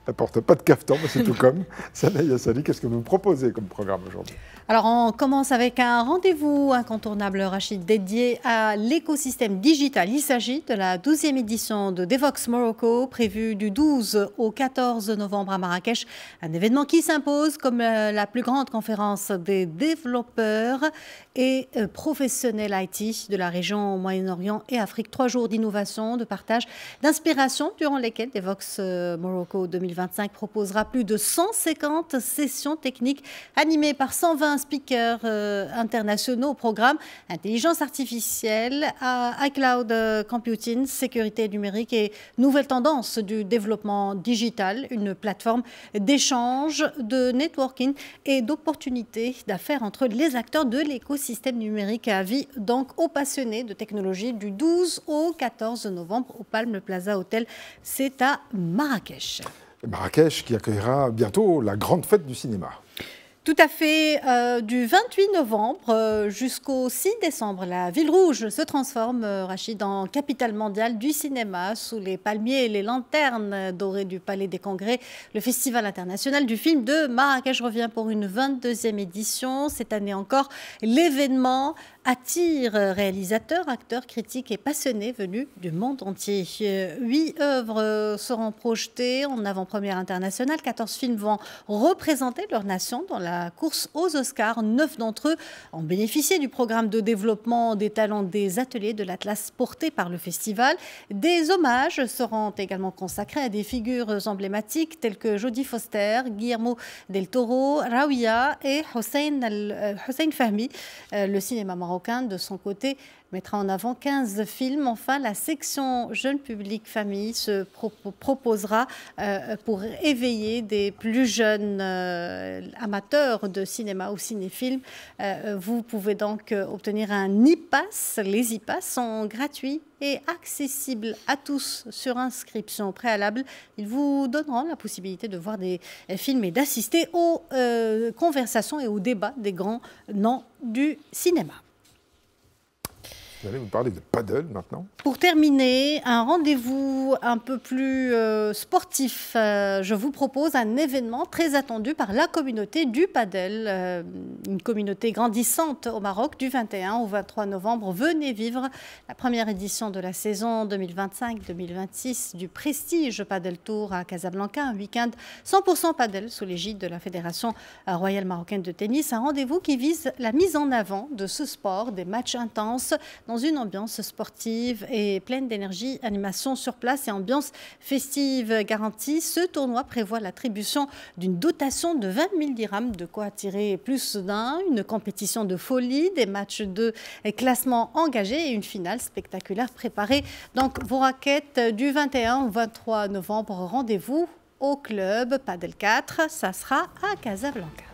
Elle porte pas de caftan, mais c'est tout comme. Sanaï Assali, qu'est-ce que vous nous proposez comme programme aujourd'hui? Alors, on commence avec un rendez-vous incontournable, Rachid, dédié à l'écosystème digital. Il s'agit de la 12e édition de Devox Morocco, prévue du 12 au 14 novembre à Marrakech. Un événement qui s'impose comme la plus grande conférence des développeurs et professionnels IT de la région Moyen-Orient et Afrique. 3 jours d'innovation, de partage, d'inspiration, durant lesquels Devox Morocco 2025 proposera plus de 150 sessions techniques animées par 120 speakers internationaux au programme intelligence artificielle, iCloud computing, sécurité numérique et nouvelles tendances du développement digital, une plateforme d'échange, de networking et d'opportunités d'affaires entre les acteurs de l'écosystème numérique. Avis donc aux passionnés de technologie du 12 au 14 novembre au Palm Plaza Hotel. C'est à Marrakech. Marrakech qui accueillera bientôt la grande fête du cinéma. Tout à fait. Du 28 novembre jusqu'au 6 décembre, la Ville Rouge se transforme, Rachid, en capitale mondiale du cinéma sous les palmiers et les lanternes dorées du Palais des Congrès. Le Festival international du film de Marrakech revient pour une 22e édition. Cette année encore, l'événement attire réalisateurs, acteurs, critiques et passionnés venus du monde entier. 8 œuvres seront projetées en avant-première internationale. 14 films vont représenter leur nation dans la course aux Oscars. 9 d'entre eux ont bénéficié du programme de développement des talents des ateliers de l'Atlas porté par le festival. Des hommages seront également consacrés à des figures emblématiques telles que Jodie Foster, Guillermo del Toro, Raouia et Hossein Fahmy. Le cinéma marocain, de son côté, mettra en avant 15 films. Enfin, la section jeune public famille se proposera pour éveiller des plus jeunes amateurs de cinéma ou cinéphiles. Vous pouvez donc obtenir un e-pass. Les e-pass sont gratuits et accessibles à tous sur inscription préalable. Ils vous donneront la possibilité de voir des films et d'assister aux conversations et aux débats des grands noms du cinéma. Vous allez vous parler de paddle maintenant. Pour terminer, un rendez-vous un peu plus sportif. Je vous propose un événement très attendu par la communauté du paddle, une communauté grandissante au Maroc du 21 au 23 novembre. Venez vivre la première édition de la saison 2025-2026 du Prestige Paddle Tour à Casablanca, un week-end 100% paddle sous l'égide de la Fédération royale marocaine de tennis. Un rendez-vous qui vise la mise en avant de ce sport, des matchs intenses, dans une ambiance sportive et pleine d'énergie, animation sur place et ambiance festive garantie. Ce tournoi prévoit l'attribution d'une dotation de 20 000 dirhams, de quoi attirer plus d'un, une compétition de folie, des matchs de classement engagés et une finale spectaculaire préparée. Donc vos raquettes du 21 au 23 novembre, rendez-vous au club Padel 4, ça sera à Casablanca.